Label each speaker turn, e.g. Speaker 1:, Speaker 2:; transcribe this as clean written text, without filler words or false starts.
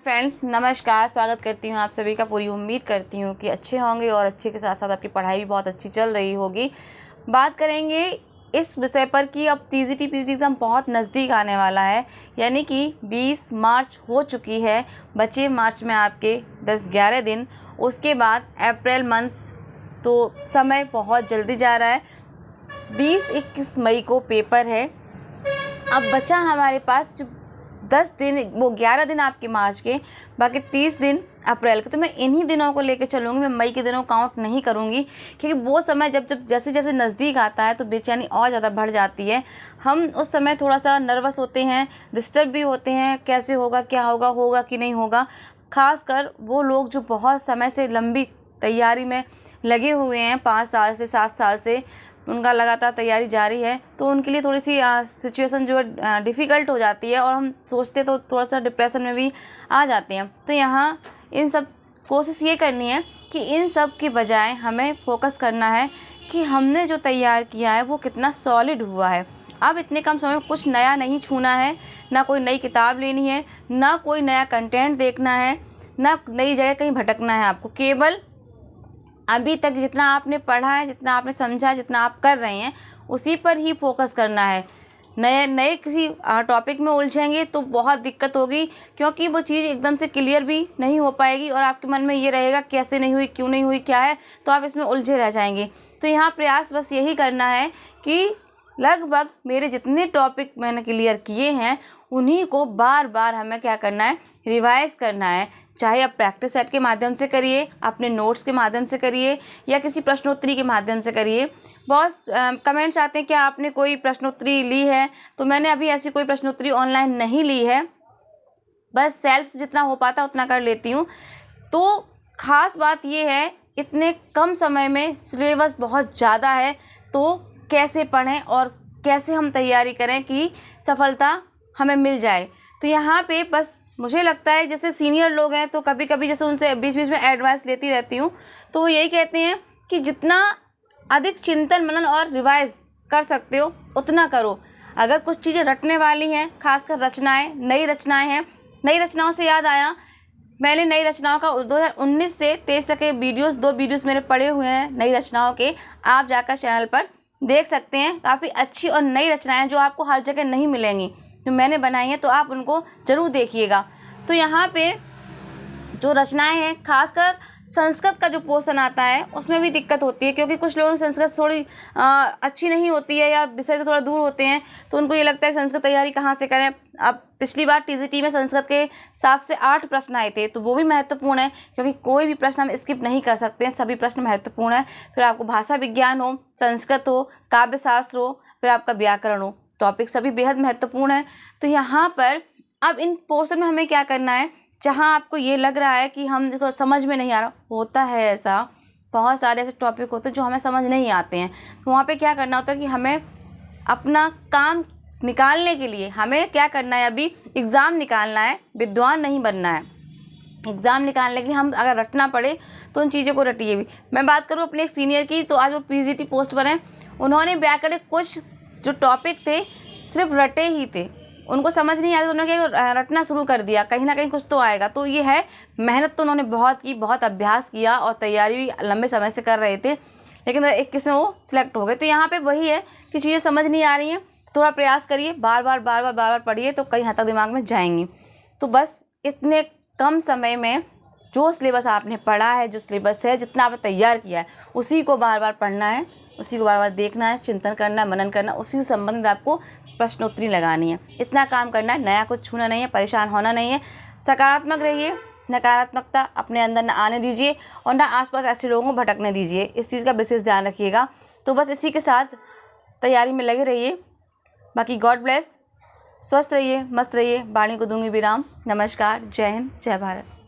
Speaker 1: Friends नमस्कार, स्वागत करती हूँ आप सभी का। पूरी उम्मीद करती हूँ कि अच्छे होंगे और अच्छे के साथ साथ आपकी पढ़ाई भी बहुत अच्छी चल रही होगी। बात करेंगे इस विषय पर कि अब टीजीटी पीजीटी एग्ज़ाम बहुत नज़दीक आने वाला है, यानी कि 20 मार्च हो चुकी है। बचे मार्च में आपके 10-11 दिन, उसके बाद अप्रैल मंथ, तो समय बहुत जल्दी जा रहा है। 20-21 मई को पेपर है। अब बचा हमारे पास जो 10 दिन, वो 11 दिन आपके मार्च के, बाकी 30 दिन अप्रैल के। तो मैं इन्हीं दिनों को लेकर चलूँगी, मैं मई के दिनों काउंट नहीं करूँगी, क्योंकि वो समय जब जैसे जैसे नज़दीक आता है तो बेचैनी और ज़्यादा बढ़ जाती है। हम उस समय थोड़ा सा नर्वस होते हैं, डिस्टर्ब भी होते हैं, कैसे होगा, क्या होगा, होगा कि नहीं होगा। ख़ासकर वो लोग जो बहुत समय से लंबी तैयारी में लगे हुए हैं, 5 साल से 7 साल से उनका लगातार तैयारी जारी है, तो उनके लिए थोड़ी सी सिचुएशन जो है डिफ़िकल्ट हो जाती है और हम सोचते तो थोड़ा सा डिप्रेशन में भी आ जाते हैं। तो यहाँ इन सब कोशिश ये करनी है कि इन सब के बजाय हमें फोकस करना है कि हमने जो तैयार किया है वो कितना सॉलिड हुआ है। अब इतने कम समय में कुछ नया नहीं छूना है, ना कोई नई किताब लेनी है, ना कोई नया कंटेंट देखना है, ना नई जगह कहीं भटकना है। आपको केवल अभी तक जितना आपने पढ़ा है, जितना आपने समझा है, जितना आप कर रहे हैं, उसी पर ही फोकस करना है। नए किसी टॉपिक में उलझेंगे तो बहुत दिक्कत होगी, क्योंकि वो चीज़ एकदम से क्लियर भी नहीं हो पाएगी और आपके मन में ये रहेगा कैसे नहीं हुई, क्यों नहीं हुई, क्या है, तो आप इसमें उलझे रह जाएंगे। तो यहाँ प्रयास बस यही करना है कि लगभग मेरे जितने टॉपिक मैंने क्लियर किए हैं उन्हीं को बार बार हमें क्या करना है, रिवाइज़ करना है। चाहे आप प्रैक्टिस सेट के माध्यम से करिए, अपने नोट्स के माध्यम से करिए, या किसी प्रश्नोत्तरी के माध्यम से करिए। बहुत कमेंट्स आते हैं क्या आपने कोई प्रश्नोत्तरी ली है, तो मैंने अभी ऐसी कोई प्रश्नोत्तरी ऑनलाइन नहीं ली है, बस सेल्फ से जितना हो पाता उतना कर लेती हूँ। तो ख़ास बात ये है, इतने कम समय में सिलेबस बहुत ज़्यादा है, तो कैसे पढ़ें और कैसे हम तैयारी करें कि सफलता हमें मिल जाए। तो यहाँ पे बस मुझे लगता है जैसे सीनियर लोग हैं, तो कभी कभी जैसे उनसे बीच बीच में एडवाइस लेती रहती हूँ, तो वो यही कहते हैं कि जितना अधिक चिंतन मनन और रिवाइज कर सकते हो उतना करो। अगर कुछ चीज़ें रटने वाली हैं, खासकर रचनाएं, नई रचनाएं हैं, नई रचनाओं से याद आया, मैंने नई रचनाओं का 2019 से 23 तक के वीडियोस, 2 वीडियोस मेरे पड़े हुए हैं नई रचनाओं के, आप जाकर चैनल पर देख सकते हैं। काफ़ी अच्छी और नई रचनाएं जो आपको हर जगह नहीं मिलेंगी, जो मैंने बनाई हैं, तो आप उनको ज़रूर देखिएगा। तो यहाँ पे जो रचनाएं हैं, खासकर संस्कृत का जो पोर्शन आता है उसमें भी दिक्कत होती है, क्योंकि कुछ लोगों की संस्कृत थोड़ी अच्छी नहीं होती है या विषय से थोड़ा दूर होते हैं, तो उनको ये लगता है संस्कृत तैयारी कहाँ से करें। अब पिछली बार टीजीटी में संस्कृत के 7 से 8 प्रश्न आए थे, तो वो भी महत्वपूर्ण है, क्योंकि कोई भी प्रश्न हम स्किप नहीं कर सकते हैं, सभी प्रश्न महत्वपूर्ण है। फिर आपको भाषा विज्ञान हो, संस्कृत हो, काव्य शास्त्र हो, फिर आपका व्याकरण हो, टॉपिक सभी बेहद महत्वपूर्ण है। तो यहाँ पर अब इन पोर्शन में हमें क्या करना है, जहाँ आपको ये लग रहा है कि हम इसको समझ में नहीं आ रहा, होता है ऐसा, बहुत सारे ऐसे टॉपिक होते हैं जो हमें समझ नहीं आते हैं, तो वहाँ पे क्या करना होता है कि हमें अपना काम निकालने के लिए हमें क्या करना है, अभी एग्ज़ाम निकालना है, विद्वान नहीं बनना है। एग्ज़ाम निकालने के लिए हम अगर रटना पड़े तो उन चीज़ों को रटिए भी। मैं बात करूँ अपने एक सीनियर की, तो आज वो पीजीटी पोस्ट पर हैं, उन्होंने व्याकरण कुछ जो टॉपिक थे सिर्फ रटे ही थे, उनको समझ नहीं आया, तो उन्होंने रटना शुरू कर दिया, कहीं ना कहीं कुछ तो आएगा। तो ये है, मेहनत तो उन्होंने बहुत की, बहुत अभ्यास किया और तैयारी भी लंबे समय से कर रहे थे, लेकिन 21 में वो सिलेक्ट हो गए। तो यहाँ पे वही है कि चीज़ें समझ नहीं आ रही हैं, थोड़ा प्रयास करिए, बार बार पढ़िए, तो कई हद तक दिमाग में जाएंगी। तो बस इतने कम समय में जो सिलेबस आपने पढ़ा है, जो सिलेबस है, जितना आपने तैयार किया है, उसी को बार बार पढ़ना है, उसी को बार बार देखना है, चिंतन करना है, मनन करना, उसी से संबंधित आपको प्रश्नोत्तरी लगानी है। इतना काम करना है, नया कुछ छूना नहीं है, परेशान होना नहीं है। सकारात्मक रहिए, नकारात्मकता अपने अंदर न आने दीजिए और ना आसपास ऐसे लोगों को भटकने दीजिए, इस चीज़ का विशेष ध्यान रखिएगा। तो बस इसी के साथ तैयारी में लगे रहिए। बाकी गॉड ब्लेस, स्वस्थ रहिए, मस्त रहिए। वाणी को दूंगी विराम। नमस्कार, जय हिंद, जय भारत।